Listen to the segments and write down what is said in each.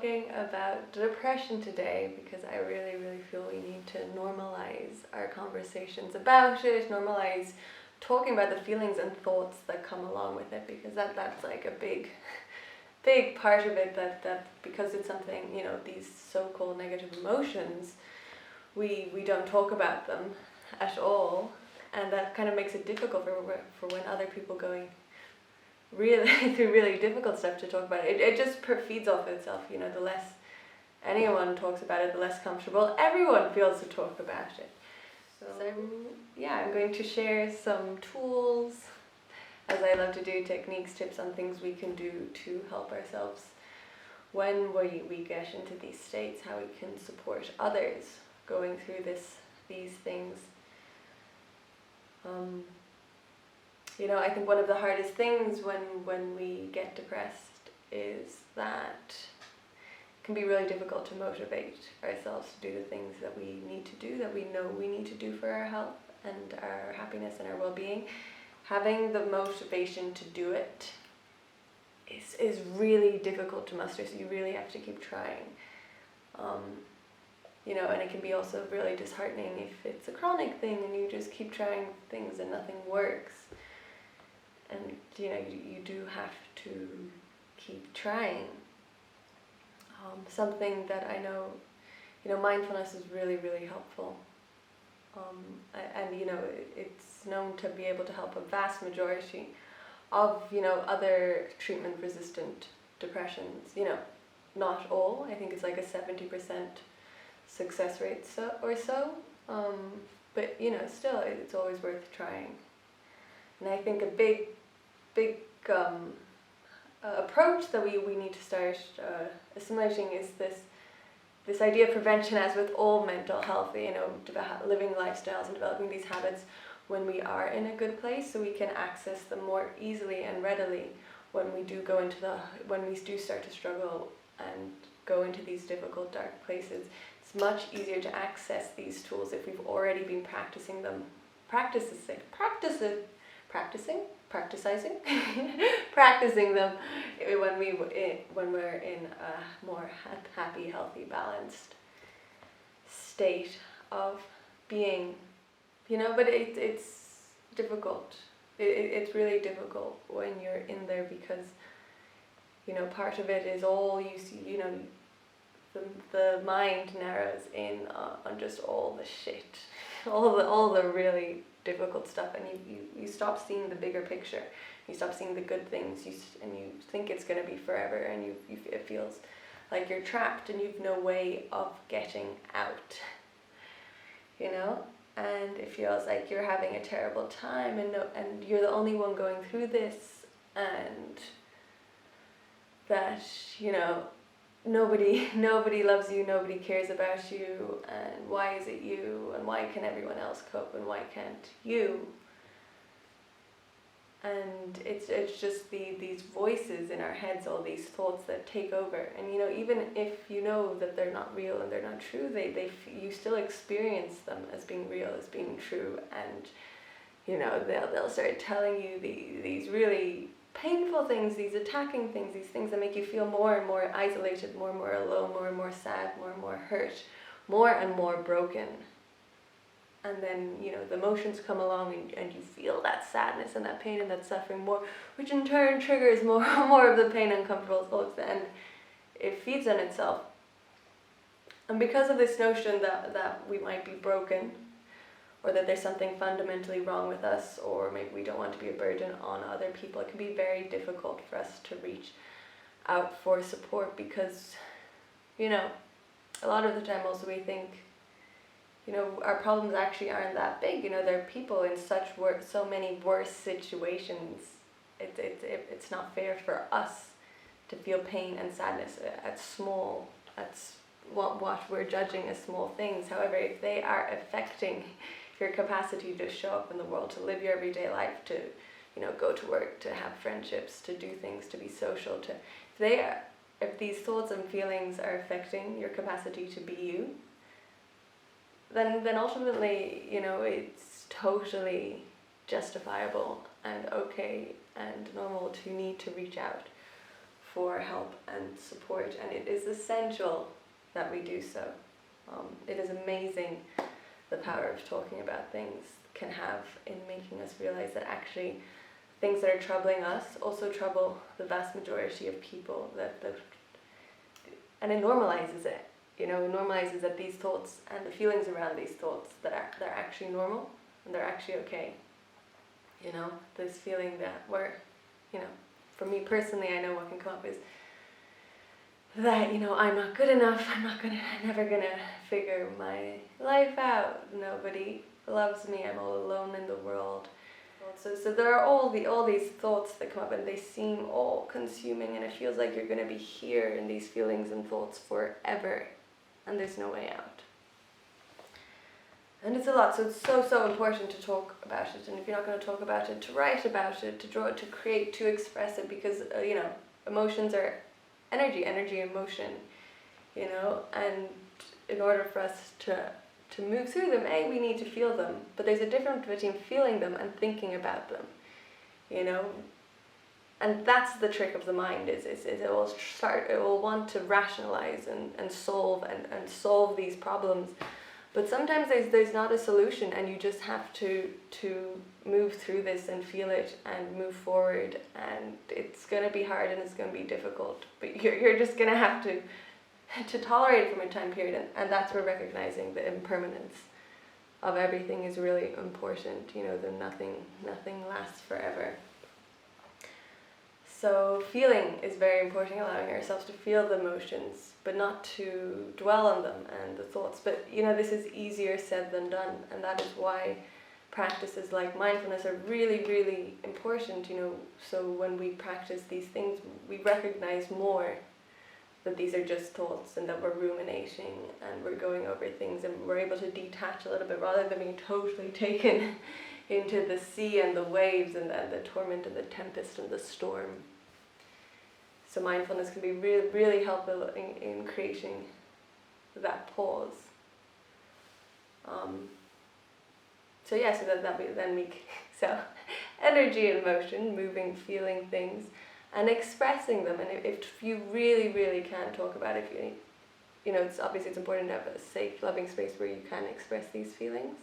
talking about depression today because I really, really feel we need to normalize our conversations about it, normalize talking about the feelings and thoughts that come along with it, because that's like a big part of it, that because it's something, these so-called negative emotions, we don't talk about them at all, and that kind of makes it difficult for when other people going really through really difficult stuff to talk about it. It just feeds off itself, the less anyone talks about it, the less comfortable everyone feels to talk about it. So I'm going to share some tools, as I love to do, techniques, tips on things we can do to help ourselves when we get into these states, how we can support others going through these things. I think one of the hardest things when we get depressed is that it can be really difficult to motivate ourselves to do the things that we need to do, that we know we need to do for our health and our happiness and our well-being. Having the motivation to do it is really difficult to muster, so you really have to keep trying. And it can be also really disheartening if it's a chronic thing and you just keep trying things and nothing works. And you do have to keep trying. Something that I know, mindfulness is really, really helpful. It's known to be able to help a vast majority of, other treatment-resistant depressions. Not all. I think it's like a 70% success rate or so. But, still, it's always worth trying. And I think a big approach that we need to start assimilating is this idea of prevention, as with all mental health, living lifestyles and developing these habits when we are in a good place, so we can access them more easily and readily when we do start to struggle and go into these difficult, dark places. It's much easier to access these tools if we've already been practicing them when we're in a more happy, healthy, balanced state of being, but it's difficult. It's really difficult when you're in there because, part of it is all you see, the mind narrows in on just all the shit, all the really difficult stuff, and you stop seeing the bigger picture. You stop seeing the good things, and you think it's going to be forever, and it feels like you're trapped and you've no way of getting out, and it feels like you're having a terrible time, and you're the only one going through this, and that nobody loves you, nobody cares about you, and why is it you, and why can everyone else cope, and why can't you? And it's just these voices in our heads, all these thoughts that take over, and even if you know that they're not real and they're not true, you still experience them as being real, as being true, and they'll start telling you these really painful things, these attacking things, these things that make you feel more and more isolated, more and more alone, more and more sad, more and more hurt, more and more broken. And then, the emotions come along and you feel that sadness and that pain and that suffering more, which in turn triggers more of the pain and uncomfortable thoughts, and it feeds on itself. And because of this notion that we might be broken, or that there's something fundamentally wrong with us, or maybe we don't want to be a burden on other people, it can be very difficult for us to reach out for support because, a lot of the time also we think, our problems actually aren't that big. There are people in so many worse situations. It's not fair for us to feel pain and sadness at what we're judging as small things. However, if they are affecting your capacity to show up in the world, to live your everyday life, to go to work, to have friendships, to do things, to be social, if these thoughts and feelings are affecting your capacity to be you, then ultimately, it's totally justifiable and okay and normal to need to reach out for help and support, and it is essential that we do so. It is amazing the power of talking about things can have in making us realize that actually things that are troubling us also trouble the vast majority of people, and it normalizes it. It normalizes that these thoughts and the feelings around these thoughts they're actually normal and they're actually okay. This feeling that for me personally, I know what can come up is that, I'm not good enough, I'm never gonna figure my life out, nobody loves me, I'm all alone in the world. So there are all these thoughts that come up, and they seem all consuming, and it feels like you're gonna be here in these feelings and thoughts forever, and there's no way out. And it's a lot, so it's so important to talk about it, and if you're not going to talk about it, to write about it, to draw it, to create, to express it, because emotions are energy emotion, and in order for us to move through them, we need to feel them, but there's a difference between feeling them and thinking about them, and that's the trick of the mind, is it will want to rationalize and solve these problems. But sometimes there's not a solution, and you just have to move through this and feel it and move forward, and it's going to be hard and it's going to be difficult, but you're just going to have to tolerate it from a time period, and that's where recognizing the impermanence of everything is really important, that nothing lasts forever. So feeling is very important, allowing ourselves to feel the emotions, but not to dwell on them and the thoughts. But this is easier said than done, and that is why practices like mindfulness are really, really important. So when we practice these things, we recognize more that these are just thoughts, and that we're ruminating and we're going over things, and we're able to detach a little bit rather than being totally taken into the sea and the waves and the torment and the tempest and the storm. So mindfulness can be really, really helpful in creating that pause. So energy and motion, moving, feeling things, and expressing them. And if you really, really can't talk about it, it's important to have a safe, loving space where you can express these feelings.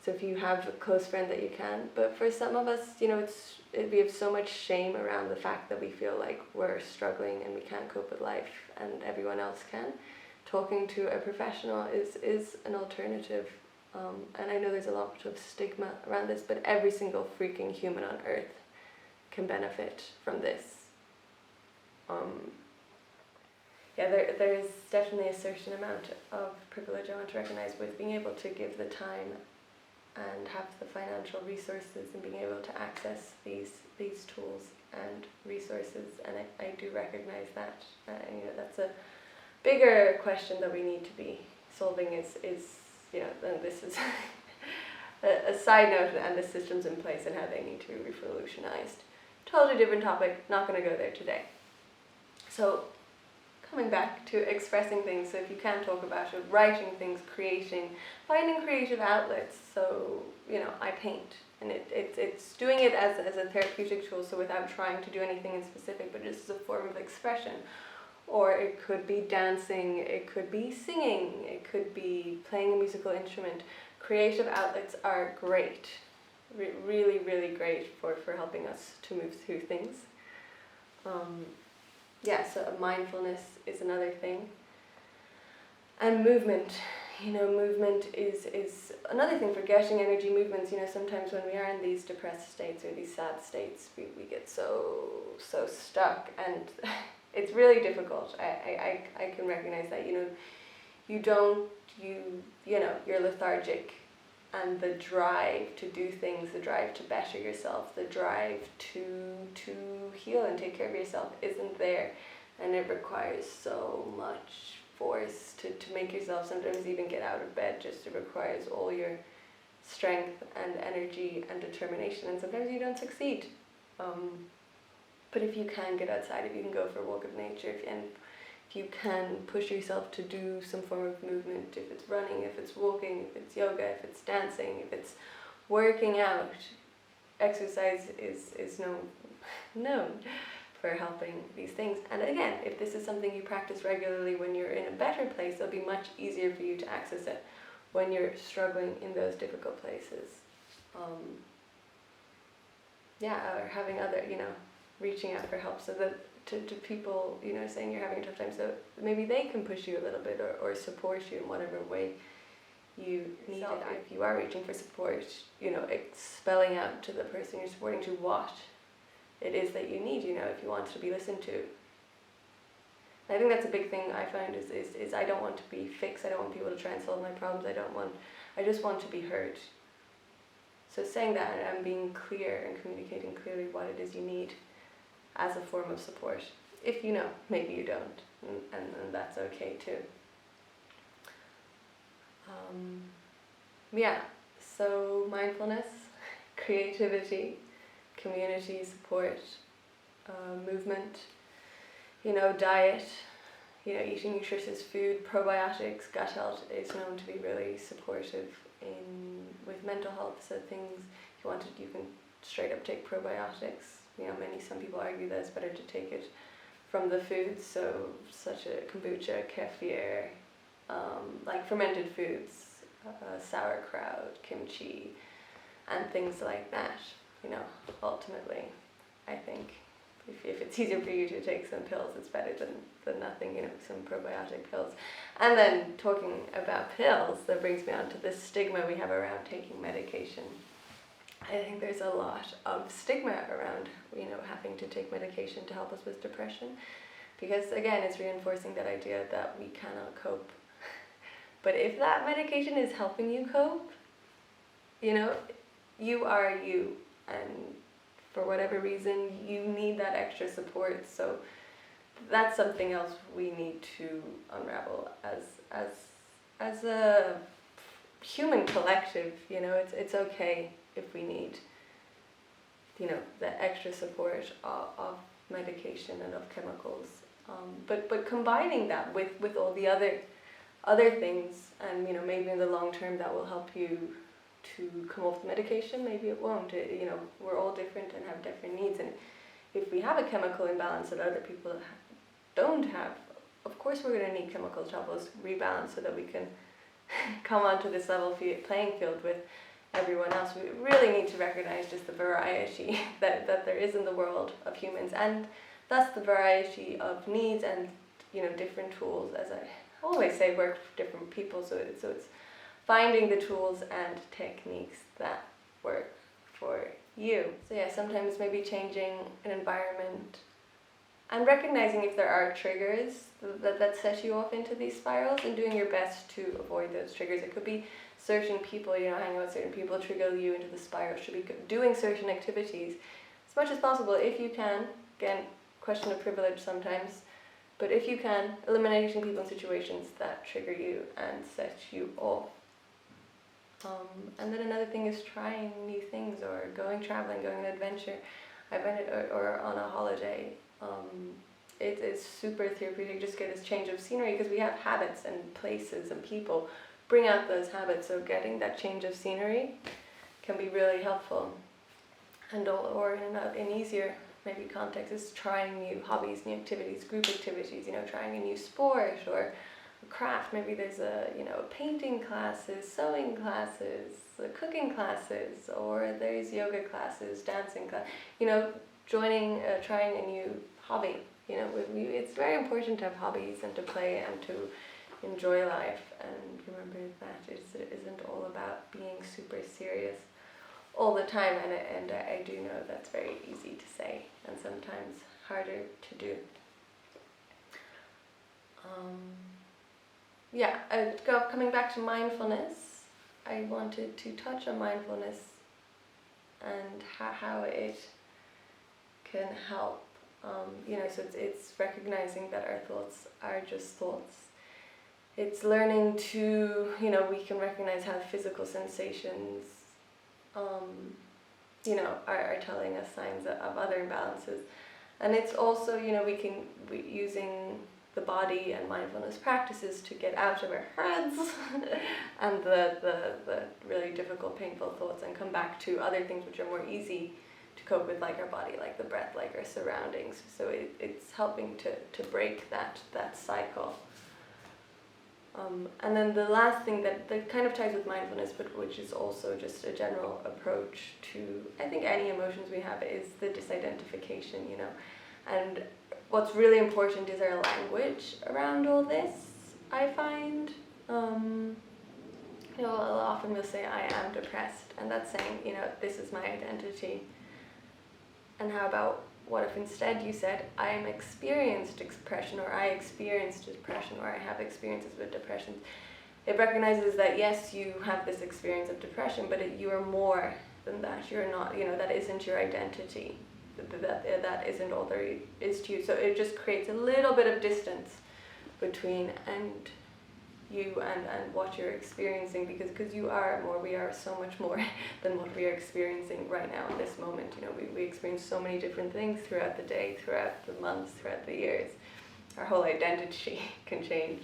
So if you have a close friend that you can, but for some of us, we have so much shame around the fact that we feel like we're struggling and we can't cope with life and everyone else can. Talking to a professional is an alternative, and I know there's a lot of stigma around this, but every single freaking human on earth can benefit from this. There is definitely a certain amount of privilege I want to recognize with being able to give the time and have the financial resources and being able to access these tools and resources, and I do recognize that. That's a bigger question that we need to be solving is and this is a side note, and the systems in place and how they need to be revolutionized. Totally different topic, not going to go there today. So coming back to expressing things, so if you can talk about it, writing things, creating, finding creative outlets. So, I paint, and it's doing it as a therapeutic tool, so without trying to do anything in specific, but just as a form of expression. Or it could be dancing, it could be singing, it could be playing a musical instrument. Creative outlets are great, really, really great for helping us to move through things. So mindfulness is another thing. And movement, movement is another thing for getting energy movements. Sometimes when we are in these depressed states or these sad states, we get so stuck, and it's really difficult. I can recognize that, you're lethargic, and the drive to do things, the drive to better yourself, the drive to heal and take care of yourself isn't there, and it requires so much force to make yourself sometimes even get out of bed. Just it requires all your strength and energy and determination, and sometimes you don't succeed. But if you can get outside, if you can go for a walk of nature, if you can push yourself to do some form of movement, if it's running, if it's walking, if it's yoga, if it's dancing, if it's working out, exercise is known for helping these things. And again, if this is something you practice regularly when you're in a better place, it'll be much easier for you to access it when you're struggling in those difficult places. Or having other, reaching out for help, so that to people, saying you're having a tough time, so maybe they can push you a little bit or support you in whatever way you need it. If you are reaching for support, spelling out to the person you're supporting to what it is that you need, if you want to be listened to. And I think that's a big thing I found is I don't want to be fixed. I don't want people to try and solve my problems. I just want to be heard. So saying that and being clear and communicating clearly what it is you need as a form of support. If you know, maybe you don't, and that's okay too. So mindfulness, creativity, community support, movement, diet, eating nutritious food, probiotics, gut health is known to be really supportive with mental health. So things you can straight up take probiotics. Some people argue that it's better to take it from the foods, so such a kombucha, kefir, like fermented foods, sauerkraut, kimchi, and things like that. Ultimately, I think if it's easier for you to take some pills, it's better than nothing, some probiotic pills. And then talking about pills, that brings me on to this stigma we have around taking medication. I think there's a lot of stigma around, having to take medication to help us with depression, because again, it's reinforcing that idea that we cannot cope. But if that medication is helping you cope, you are you, and for whatever reason, you need that extra support. So that's something else we need to unravel as a human collective. It's okay if we need, the extra support of medication and of chemicals. But combining that with all the other things, and maybe in the long term that will help you to come off the medication, maybe it won't. We're all different and have different needs, and if we have a chemical imbalance that other people don't have, of course we're going to need chemicals to help us rebalance so that we can come onto this level playing field with everyone else. We really need to recognize just the variety that there is in the world of humans, and thus the variety of needs and different tools, as I always say, work for different people. So it's finding the tools and techniques that work for you. So sometimes maybe changing an environment and recognizing if there are triggers that set you off into these spirals, and doing your best to avoid those triggers. It could be certain people, hanging out with certain people trigger you into the spiral. Should be doing certain activities as much as possible, if you can. Again, question of privilege sometimes, but if you can, eliminating people in situations that trigger you and set you off. And then another thing is trying new things, or traveling, going on an adventure. Or on a holiday. It is super therapeutic. Just get this change of scenery, because we have habits and places and people bring out those habits. So getting that change of scenery can be really helpful. And or in easier maybe context is trying new hobbies, new activities, group activities. Trying a new sport or a craft. Maybe there's a painting classes, sewing classes, cooking classes, or there's yoga classes, dancing class. Trying a new hobby. It's very important to have hobbies and to play and to enjoy life, and remember that it isn't all about being super serious all the time, and I do know that's very easy to say and sometimes harder to do. Coming back to mindfulness, I wanted to touch on mindfulness and how it can help. So it's recognizing that our thoughts are just thoughts. It's learning to, we can recognize how physical sensations, are telling us signs of other imbalances. And it's also, using the body and mindfulness practices to get out of our heads and the really difficult, painful thoughts, and come back to other things which are more easy to cope with like our body, like the breath, like our surroundings. So it's helping to break that cycle. And then the last thing that kind of ties with mindfulness, but which is also just a general approach to, I think, any emotions we have, is the disidentification, you know. And what's really important is our language around all this, I find. You know, often we'll say, I am depressed, and that's saying, you know, this is my identity. And how about, what if instead you said, I am experienced depression, or I experienced depression, or I have experiences with depression. It recognizes that, yes, you have this experience of depression, but you are more than that. You're not, you know, that isn't your identity. That isn't all there is to you. So it just creates a little bit of distance between you and what you're experiencing, because you are more, we are so much more than what we are experiencing right now in this moment. You know, we experience so many different things throughout the day, throughout the months, throughout the years. Our whole identity can change,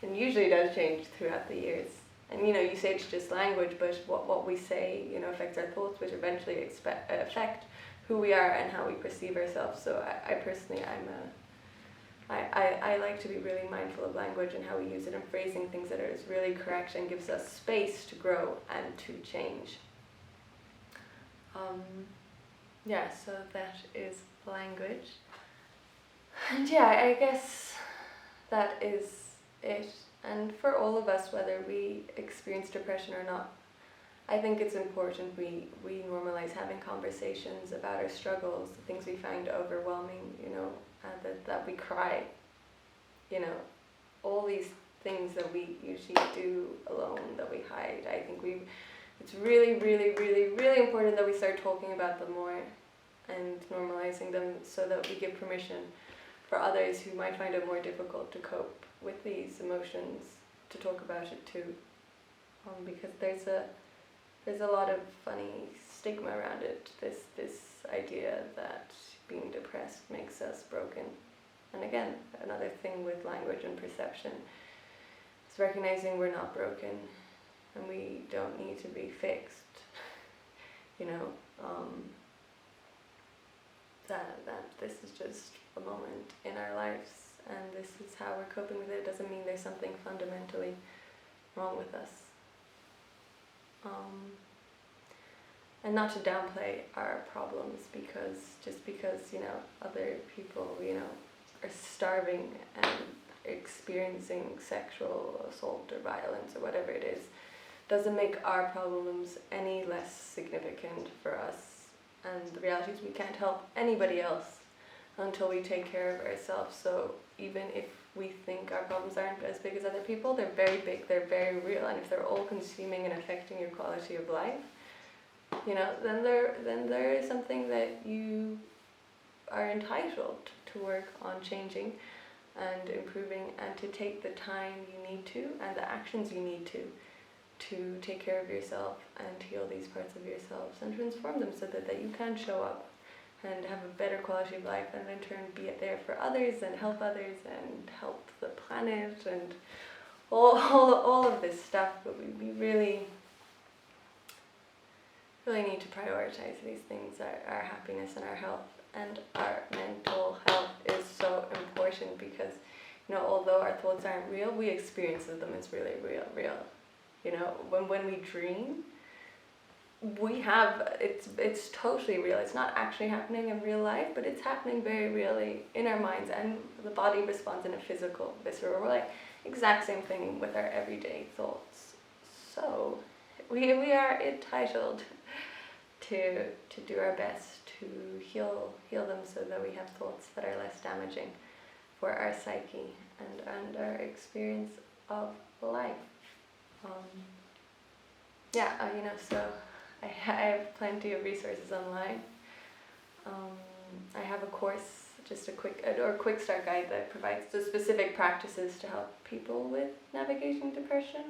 and usually does change throughout the years. And you know, you say it's just language, but what we say, you know, affects our thoughts, which eventually affect who we are and how we perceive ourselves. So I personally, I like to be really mindful of language and how we use it, and phrasing things that is really correct and gives us space to grow and to change. Yeah, so that is language. And yeah, I guess that is it. And for all of us, whether we experience depression or not, I think it's important we normalize having conversations about our struggles, the things we find overwhelming, you know, that we cry, you know, all these things that we usually do alone, that we hide. I think it's really, really, really, really important that we start talking about them more and normalizing them, so that we give permission for others who might find it more difficult to cope with these emotions to talk about it too. Because there's a lot of funny stigma around it, this idea that being depressed makes us broken. And again, another thing with language and perception is recognizing we're not broken and we don't need to be fixed. You know, that this is just a moment in our lives, and this is how we're coping with it. It doesn't mean there's something fundamentally wrong with us. And not to downplay our problems, because you know, other people, you know, are starving and experiencing sexual assault or violence or whatever it is, doesn't make our problems any less significant for us. And the reality is we can't help anybody else until we take care of ourselves. So even if we think our problems aren't as big as other people, they're very big, they're very real, and if they're all consuming and affecting your quality of life, you know, then there is something that you are entitled to work on changing and improving, and to take the time you need to and the actions you need to take care of yourself and heal these parts of yourselves and transform them, so that you can show up and have a better quality of life, and in turn be there for others and help the planet and all of this stuff. But we really need to prioritize these things, our happiness and our health. And our mental health is so important, because, you know, although our thoughts aren't real, we experience them as really real. You know, when we dream, it's totally real. It's not actually happening in real life, but it's happening very really in our minds, and the body responds in a physical, visceral way. Exact same thing with our everyday thoughts. So we are entitled to do our best to heal them, so that we have thoughts that are less damaging for our psyche and our experience of life. You know, so I have plenty of resources online. I have a course, just a quick start guide that provides the specific practices to help people with navigating depression.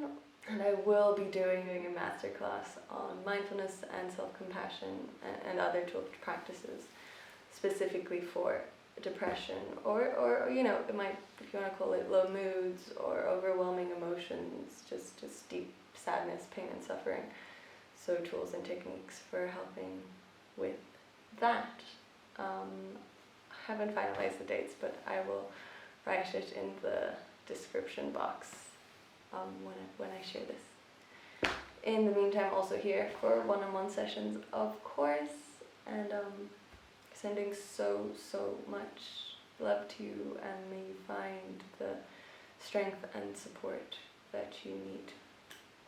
And I will be doing a masterclass on mindfulness and self-compassion and other tool practices specifically for depression, or you know, it might, if you want to call it, low moods or overwhelming emotions, just deep sadness, pain and suffering. So tools and techniques for helping with that, I haven't finalized the dates, but I will write it in the description box when I share this. In the meantime, also here for one-on-one sessions, of course, and sending so much love to you, and may you find the strength and support that you need.